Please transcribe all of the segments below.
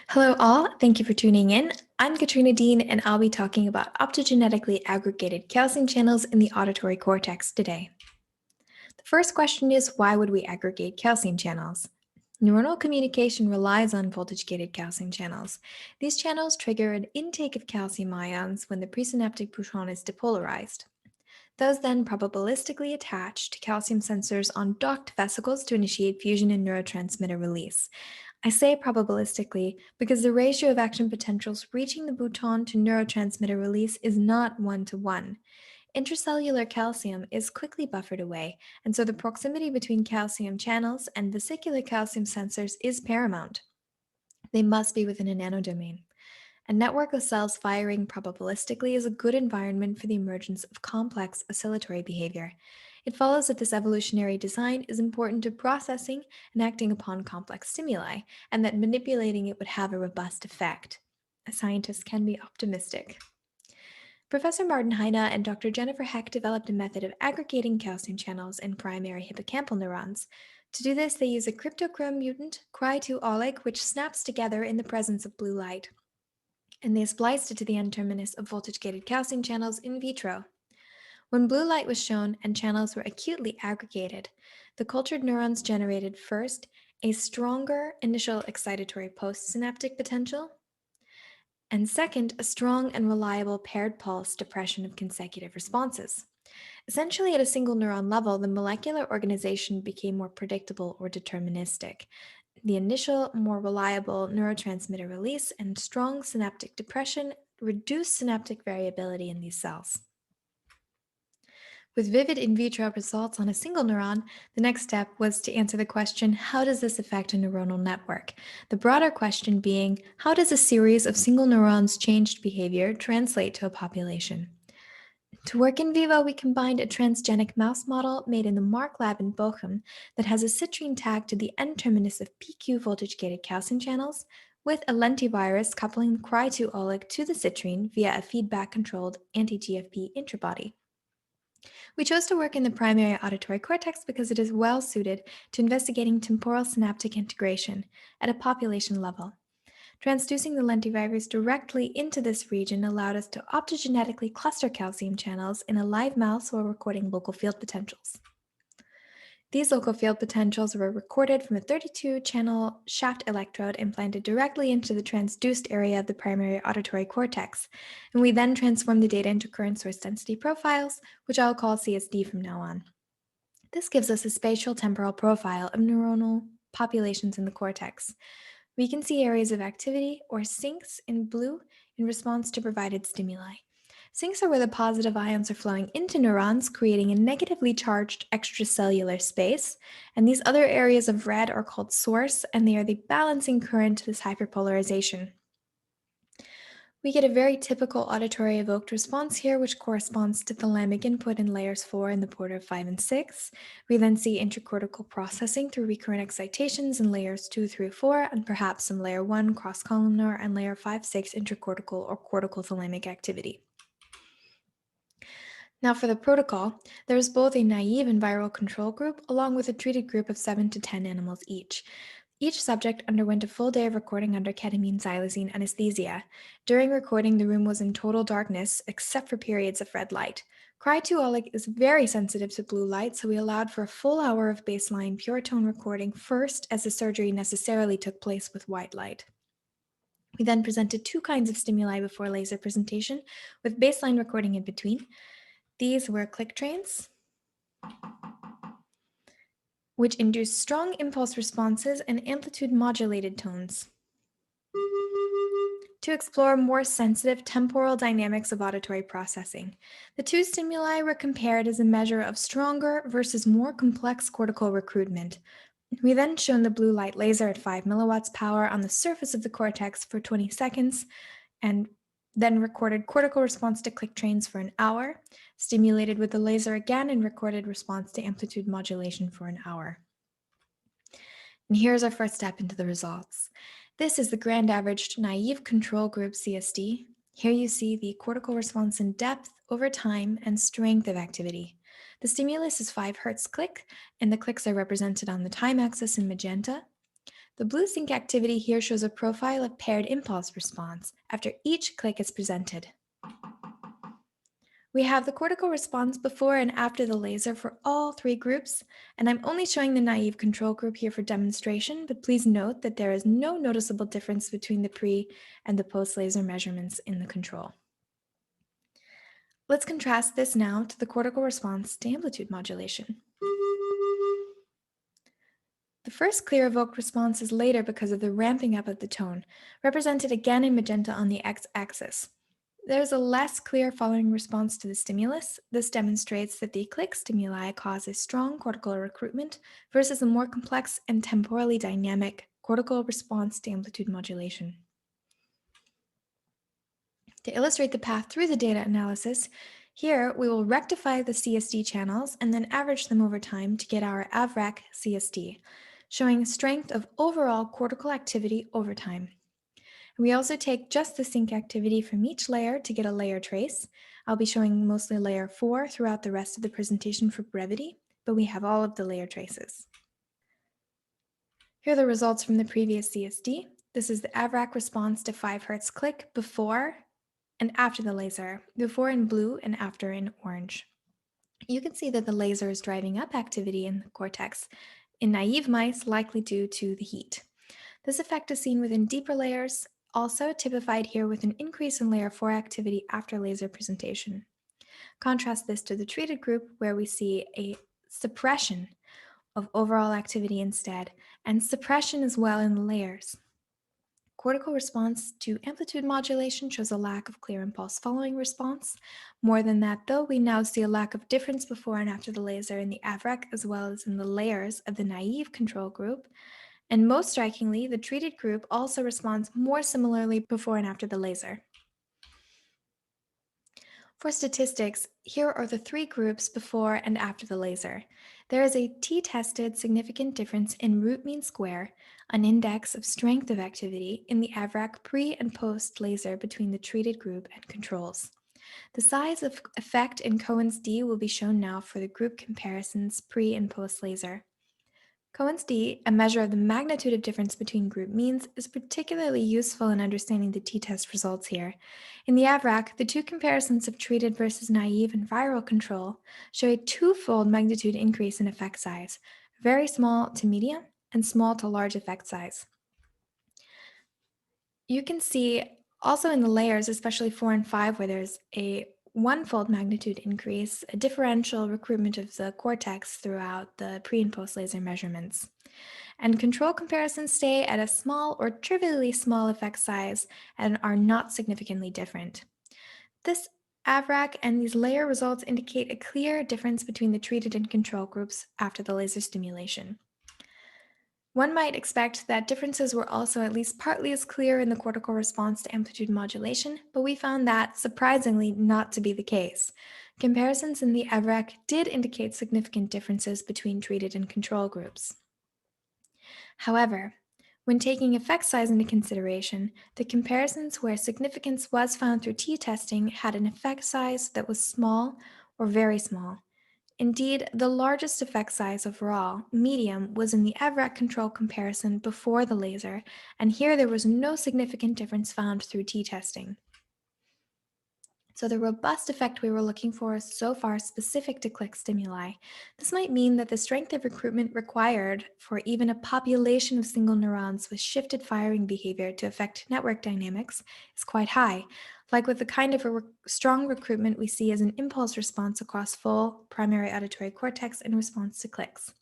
Hello, all. Thank you for tuning in. I'm Katrina Dean, and I'll be talking about optogenetically aggregated calcium channels in the auditory cortex today. The first question is, why would we aggregate calcium channels? Neuronal communication relies on voltage-gated calcium channels. These channels trigger an intake of calcium ions when the presynaptic proton is depolarized. Those then probabilistically attach to calcium sensors on docked vesicles to initiate fusion and neurotransmitter release. I say probabilistically because the ratio of action potentials reaching the bouton to neurotransmitter release is not 1-to-1. Intracellular calcium is quickly buffered away, and so the proximity between calcium channels and vesicular calcium sensors is paramount. They must be within a nanodomain. A network of cells firing probabilistically is a good environment for the emergence of complex oscillatory behavior. It follows that this evolutionary design is important to processing and acting upon complex stimuli, and that manipulating it would have a robust effect. A scientist can be optimistic. Professor Martin Heine and Dr. Jennifer Heck developed a method of aggregating calcium channels in primary hippocampal neurons. To do this, they use a cryptochrome mutant, Cry2-OLIC, which snaps together in the presence of blue light, and they spliced it to the N-terminus of voltage-gated calcium channels in vitro. When blue light was shown and channels were acutely aggregated, the cultured neurons generated first a stronger initial excitatory postsynaptic potential, and second, a strong and reliable paired pulse depression of consecutive responses. Essentially, at a single neuron level, the molecular organization became more predictable or deterministic. The initial, more reliable neurotransmitter release and strong synaptic depression reduced synaptic variability in these cells. With vivid in vitro results on a single neuron, the next step was to answer the question, how does this affect a neuronal network? The broader question being, how does a series of single neurons' changed behavior translate to a population? To work in vivo, we combined a transgenic mouse model made in the Mark lab in Bochum that has a citrine tag to the N-terminus of PQ voltage-gated calcium channels with a lentivirus coupling Cry2-OLIC to the citrine via a feedback-controlled anti-GFP intrabody. We chose to work in the primary auditory cortex because it is well suited to investigating temporal synaptic integration at a population level. Transducing the lentivirus directly into this region allowed us to optogenetically cluster calcium channels in a live mouse while recording local field potentials. These local field potentials were recorded from a 32-channel shaft electrode implanted directly into the transduced area of the primary auditory cortex, and we then transformed the data into current source density profiles, which I'll call CSD from now on. This gives us a spatial temporal profile of neuronal populations in the cortex. We can see areas of activity, or sinks, in blue in response to provided stimuli. Sinks are where the positive ions are flowing into neurons, creating a negatively charged extracellular space, and these other areas of red are called source, and they are the balancing current to this hyperpolarization. We get a very typical auditory evoked response here, which corresponds to thalamic input in layers 4 in the border of 5 and 6. We then see intracortical processing through recurrent excitations in layers 2 through 4, and perhaps some layer 1 cross-columnar and layer 5-6 intracortical or cortical thalamic activity. Now for the protocol, there is both a naive and viral control group, along with a treated group of 7 to 10 animals each. Each subject underwent a full day of recording under ketamine xylazine anesthesia. During recording, the room was in total darkness, except for periods of red light. Cry2-OLIC is very sensitive to blue light, so we allowed for a full hour of baseline pure tone recording first, as the surgery necessarily took place with white light. We then presented 2 kinds of stimuli before laser presentation, with baseline recording in between. These were click trains, which induce strong impulse responses and amplitude-modulated tones, to explore more sensitive temporal dynamics of auditory processing. The 2 stimuli were compared as a measure of stronger versus more complex cortical recruitment. We then shone the blue light laser at 5 milliwatts power on the surface of the cortex for 20 seconds, and then recorded cortical response to click trains for an hour, stimulated with the laser again, and recorded response to amplitude modulation for an hour. And here's our first step into the results. This is the grand averaged naive control group CSD. Here you see the cortical response in depth, over time, and strength of activity. The stimulus is 5 Hz click, and the clicks are represented on the time axis in magenta. The blue sync activity here shows a profile of paired impulse response after each click is presented. We have the cortical response before and after the laser for all three groups, and I'm only showing the naive control group here for demonstration, but please note that there is no noticeable difference between the pre and the post-laser measurements in the control. Let's contrast this now to the cortical response to amplitude modulation. The first clear evoked response is later because of the ramping up of the tone, represented again in magenta on the x-axis. There's a less clear following response to the stimulus. This demonstrates that the click stimuli cause a strong cortical recruitment versus a more complex and temporally dynamic cortical response to amplitude modulation. To illustrate the path through the data analysis, here we will rectify the CSD channels and then average them over time to get our AVRAC CSD, showing strength of overall cortical activity over time. We also take just the sync activity from each layer to get a layer trace. I'll be showing mostly layer 4 throughout the rest of the presentation for brevity, but we have all of the layer traces. Here are the results from the previous CSD. This is the AVRAC response to 5 Hz click before and after the laser, before in blue and after in orange. You can see that the laser is driving up activity in the cortex in naive mice, likely due to the heat. This effect is seen within deeper layers, also typified here with an increase in layer 4 activity after laser presentation. Contrast this to the treated group where we see a suppression of overall activity instead, and suppression as well in the layers. Cortical response to amplitude modulation shows a lack of clear impulse following response. More than that, though, we now see a lack of difference before and after the laser in the AVRAC as well as in the layers of the naive control group. And most strikingly, the treated group also responds more similarly before and after the laser. For statistics, here are the three groups before and after the laser. There is a t-tested significant difference in root mean square, an index of strength of activity, in the AVRAC pre and post laser between the treated group and controls. The size of effect in Cohen's d will be shown now for the group comparisons pre and post laser. Cohen's d, a measure of the magnitude of difference between group means, is particularly useful in understanding the t-test results here. In the AVRAC, the two comparisons of treated versus naive and viral control show a twofold magnitude increase in effect size, very small to medium and small to large effect size. You can see also in the layers, especially 4 and 5, where there's a one-fold magnitude increase, a differential recruitment of the cortex throughout the pre and post laser measurements. And control comparisons stay at a small or trivially small effect size and are not significantly different. This AVRAC and these layer results indicate a clear difference between the treated and control groups after the laser stimulation. One might expect that differences were also at least partly as clear in the cortical response to amplitude modulation, but we found that, surprisingly, not to be the case. Comparisons in the AVRAC did indicate significant differences between treated and control groups. However, when taking effect size into consideration, the comparisons where significance was found through t-testing had an effect size that was small or very small. Indeed, the largest effect size overall, medium, was in the AVRAC control comparison before the laser, and here there was no significant difference found through t-testing. So the robust effect we were looking for is so far specific to click stimuli. This might mean that the strength of recruitment required for even a population of single neurons with shifted firing behavior to affect network dynamics is quite high, like with the kind of strong recruitment we see as an impulse response across full primary auditory cortex in response to clicks.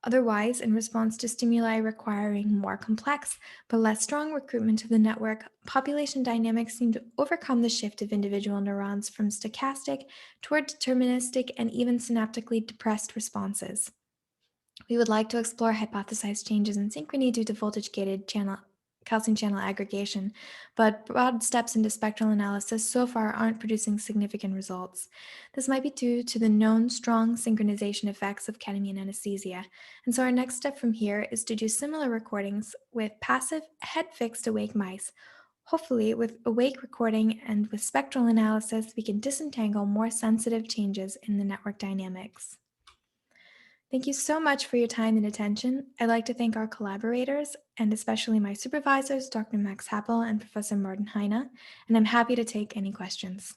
Otherwise, in response to stimuli requiring more complex but less strong recruitment of the network, population dynamics seem to overcome the shift of individual neurons from stochastic toward deterministic and even synaptically depressed responses. We would like to explore hypothesized changes in synchrony due to voltage-gated calcium channel aggregation, but broad steps into spectral analysis so far aren't producing significant results. This might be due to the known strong synchronization effects of ketamine anesthesia, and so our next step from here is to do similar recordings with passive, head-fixed awake mice. Hopefully, with awake recording and with spectral analysis, we can disentangle more sensitive changes in the network dynamics. Thank you so much for your time and attention. I'd like to thank our collaborators and especially my supervisors, Dr. Max Happel and Professor Martin Heine, and I'm happy to take any questions.